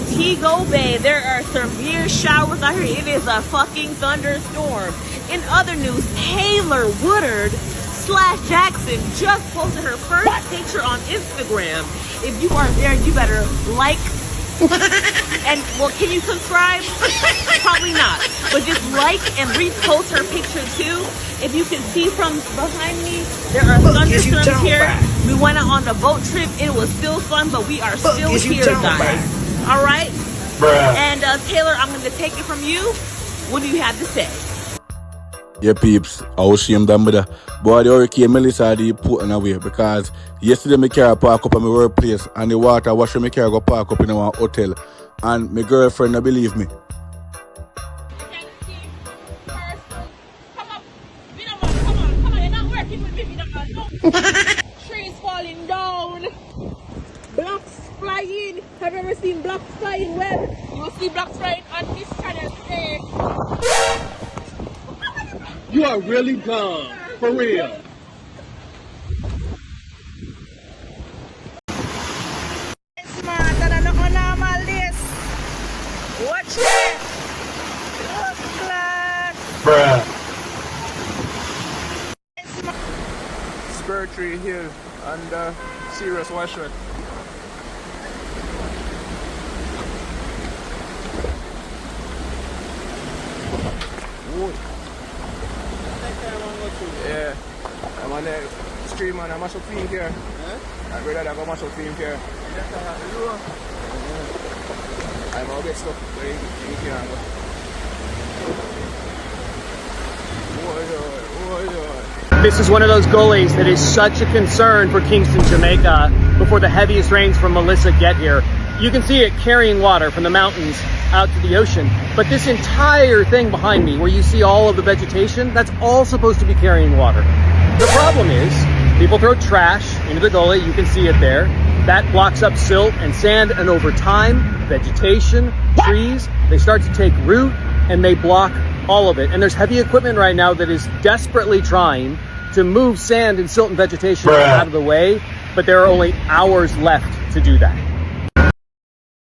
Montego Bay, there are severe showers out here. It is a fucking thunderstorm. In other news, Taylor Woodard / Jackson just posted her first picture on Instagram. If you are there, you better like and, well, can you subscribe? Probably not. But just like and repost her picture too. If you can see from behind me, there are thunderstorms here. We went out on a boat trip. It was still fun, but we are still here, guys. All right? And Taylor, I'm going to take it from you. What do you have to say? Yeah, peeps, I was ashamed of that. Boy, the hurricane Melissa had to put on away because yesterday my car park up at my workplace and the water wash my car go park up in our hotel. And my girlfriend don't believe me. Trees falling down. Blocks flying. Have you ever seen blocks flying? Well, you will see blocks flying on this channel today. You are really dumb. For real. Smarter than on normal this. Watch it. Look like. Bruh. Spur Tree Hill and serious washer. Yeah, I'm on the stream and I'm mash up film here. I'm ready to go mash up film here. I'm all get stuff where you can go. This is one of those gullies that is such a concern for Kingston, Jamaica before the heaviest rains from Melissa get here. You can see it carrying water from the mountains out to the ocean, but this entire thing behind me where you see all of the vegetation, that's all supposed to be carrying water. The problem is people throw trash into the gully. You can see it there. That blocks up silt and sand, and over time, vegetation, trees, they start to take root and they block all of it. And there's heavy equipment right now that is desperately trying to move sand and silt and vegetation out of the way, but there are only hours left to do that.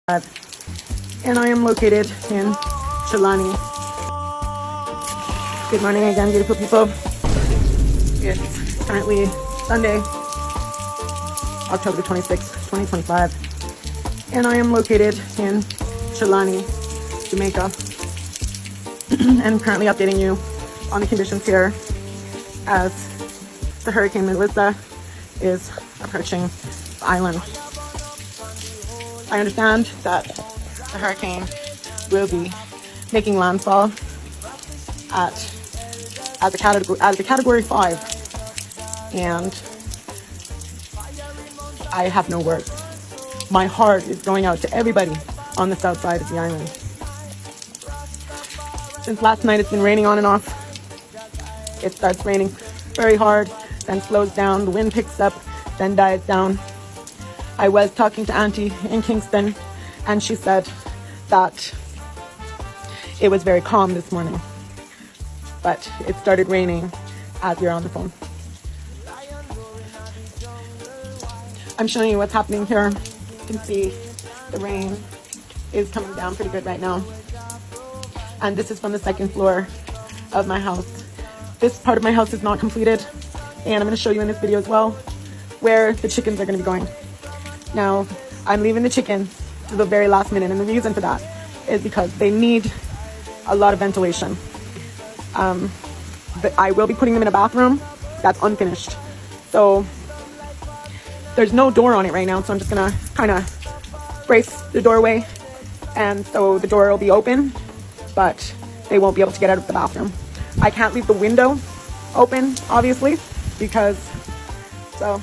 And I am located in Chilani. Good morning again, beautiful people. It's currently Sunday, October 26, 2025. And I am located in Chilani, Jamaica. And currently updating you on the conditions here as the Hurricane Melissa is approaching the island. I understand that the hurricane will be making landfall as a category 5, and I have no words. My heart is going out to everybody on the south side of the island. Since last night, it's been raining on and off. It starts raining very hard, then slows down. The wind picks up, then dies down. I was talking to Auntie in Kingston, and she said that it was very calm this morning, but it started raining as we were on the phone. I'm showing you what's happening here. You can see the rain is coming down pretty good right now. And this is from the second floor of my house. This part of my house is not completed, and I'm going to show you in this video as well where the chickens are going to be going. Now, I'm leaving the chickens to the very last minute, and the reason for that is because they need a lot of ventilation. But I will be putting them in a bathroom that's unfinished. So there's no door on it right now, so I'm just gonna kind of brace the doorway, and so the door will be open, but they won't be able to get out of the bathroom. I can't leave the window open, obviously, because, so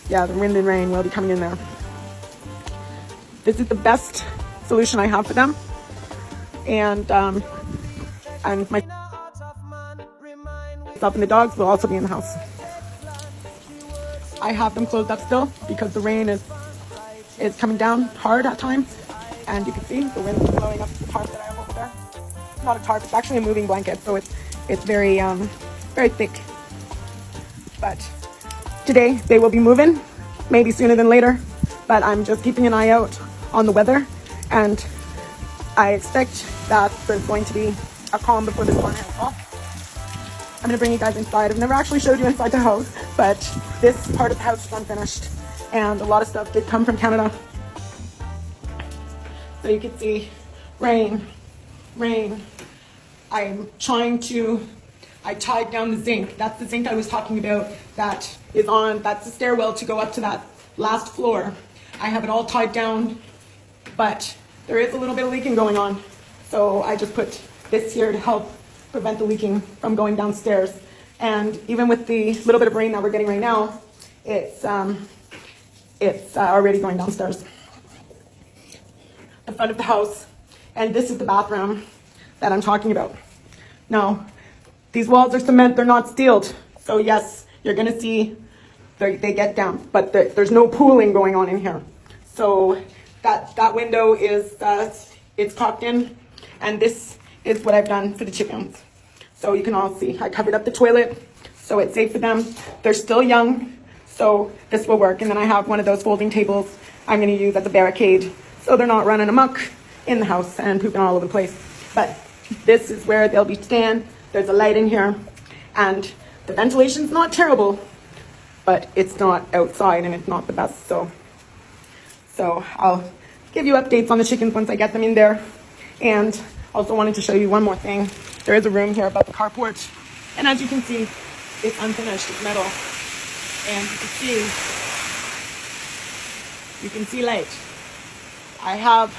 yeah, the wind and rain will be coming in there. This is the best solution I have for them, and myself and the dogs will also be in the house. I have them closed up still because the rain is coming down hard at times, and you can see the wind is blowing up the tarp that I have over there. It's not a tarp, it's actually a moving blanket, so it's very very thick. But today they will be moving, maybe sooner than later, but I'm just keeping an eye out on the weather, and I expect that there's going to be a calm before the storm hits off. I'm going to bring you guys inside. I've never actually showed you inside the house, but this part of the house is unfinished, and a lot of stuff did come from Canada. So you can see rain. I tied down the zinc. That's the zinc I was talking about that's the stairwell to go up to that last floor. I have it all tied down, but there is a little bit of leaking going on. So I just put this here to help prevent the leaking from going downstairs. And even with the little bit of rain that we're getting right now, it's already going downstairs. The front of the house, and this is the bathroom that I'm talking about. Now, these walls are cement, they're not steeled. So yes, you're gonna see they get down, but there's no pooling going on in here. So that window is, it's caulked in, and this is what I've done for the chickens. So you can all see, I covered up the toilet, so it's safe for them. They're still young, so this will work. And then I have one of those folding tables I'm gonna use as a barricade, so they're not running amok in the house and pooping all over the place. But this is where they'll be staying. There's a light in here, and the ventilation's not terrible, but it's not outside and it's not the best. So I'll give you updates on the chickens once I get them in there. And also wanted to show you one more thing. There is a room here above the carport, and as you can see, it's unfinished, it's metal. And you can see light. I have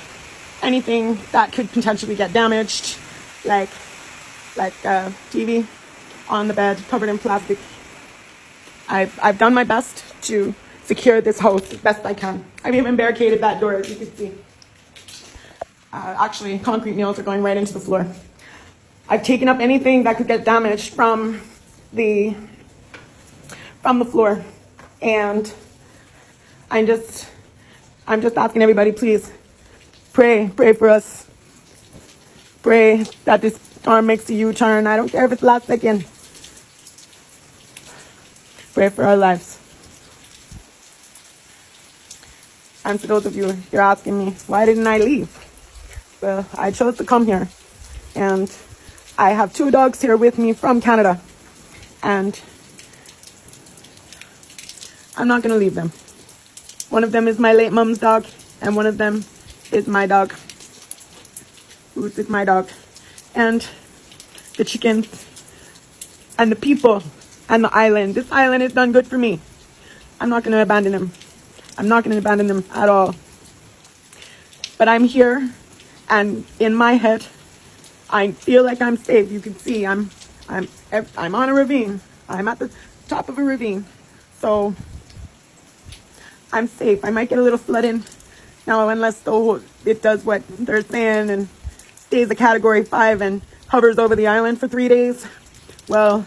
anything that could potentially get damaged, like TV on the bed covered in plastic. I've done my best to secure this house as best I can. I've even barricaded that door, as you can see. Actually, concrete nails are going right into the floor. I've taken up anything that could get damaged from the floor, and I'm just asking everybody, please pray for us. Pray that this storm makes a U-turn. I don't care if it's last second. Pray for our lives. And for those of you, you're asking me, why didn't I leave? Well, I chose to come here, and I have 2 dogs here with me from Canada, and I'm not going to leave them. One of them is my late mom's dog, and one of them is my dog. Ruth is my dog. And the chickens, and the people, and the island. This island has done good for me. I'm not going to abandon them. I'm not going to abandon them at all. But I'm here, and in my head, I feel like I'm safe. You can see I'm on a ravine. I'm at the top of a ravine. So I'm safe. I might get a little flooding now, unless it does what they're saying and stays a category 5 and hovers over the island for 3 days. Well,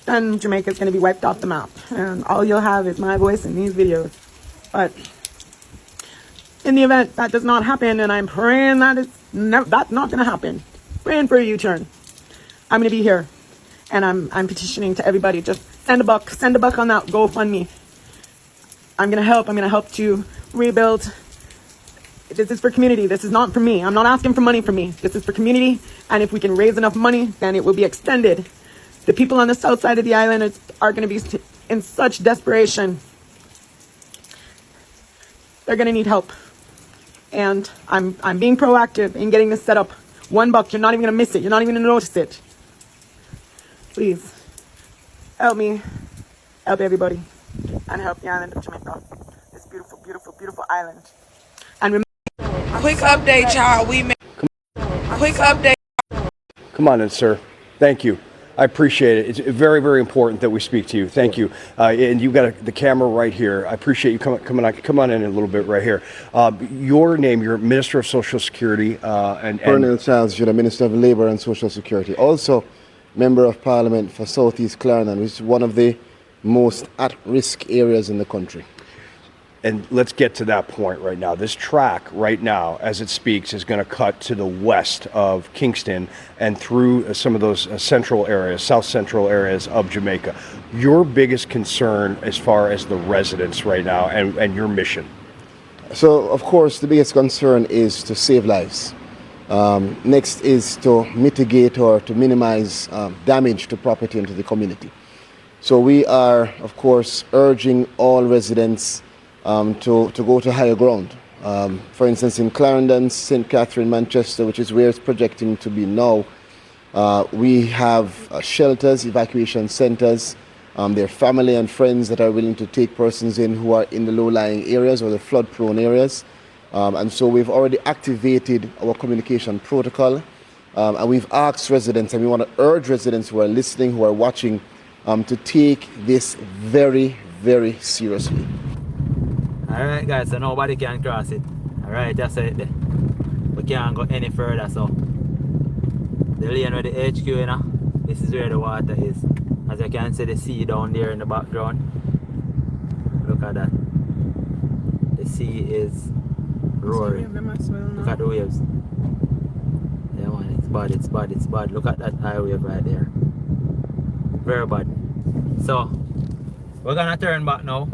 then Jamaica is going to be wiped off the map, and all you'll have is my voice in these videos. But in the event that does not happen, and I'm praying that that's not going to happen, praying for a U-turn, I'm going to be here, and I'm petitioning to everybody, just send a buck on that GoFundMe. I'm going to help to rebuild. This is for community. This is not for me. I'm not asking for money from me. This is for community, and if we can raise enough money, then it will be extended. The people on the south side of the island are going to be in such desperation. They're going to need help. And I'm being proactive in getting this set up. $1, you're not even going to miss it. You're not even going to notice it. Please, help me, help everybody, and help the island of Jamaica. This beautiful, beautiful, beautiful island. And remember, Quick update, y'all. Quick update. Come on in, sir. Thank you. I appreciate it. It's very, very important that we speak to you. Thank you. And you've got the camera right here. I appreciate you come on in a little bit right here. Your name, you're Minister of Social Security. Colonel Charles Judah, Minister of Labour and Social Security. Also, Member of Parliament for South East Clarendon, which is one of the most at-risk areas in the country. And let's get to that point right now. This track right now, as it speaks, is going to cut to the west of Kingston and through some of those central areas, south central areas of Jamaica. Your biggest concern as far as the residents right now and your mission? So, of course, the biggest concern is to save lives. Next is to mitigate or to minimize damage to property and to the community. So we are, of course, urging all residents to go to higher ground. For instance, in Clarendon, St. Catherine, Manchester, which is where it's projecting to be now, we have shelters, evacuation centers. There are family and friends that are willing to take persons in who are in the low-lying areas or the flood-prone areas. And so we've already activated our communication protocol. And we've asked residents, and we want to urge residents who are listening, who are watching, to take this very, very seriously. Alright guys, so nobody can cross it. Alright, that's it there. We can't go any further, so the lane where the HQ, you know, this is where the water is. As you can see the sea down there in the background. Look at that. The sea is roaring. Look at the waves. Yeah man, it's bad, it's bad, it's bad. Look at that high wave right there. Very bad. So we're gonna turn back now.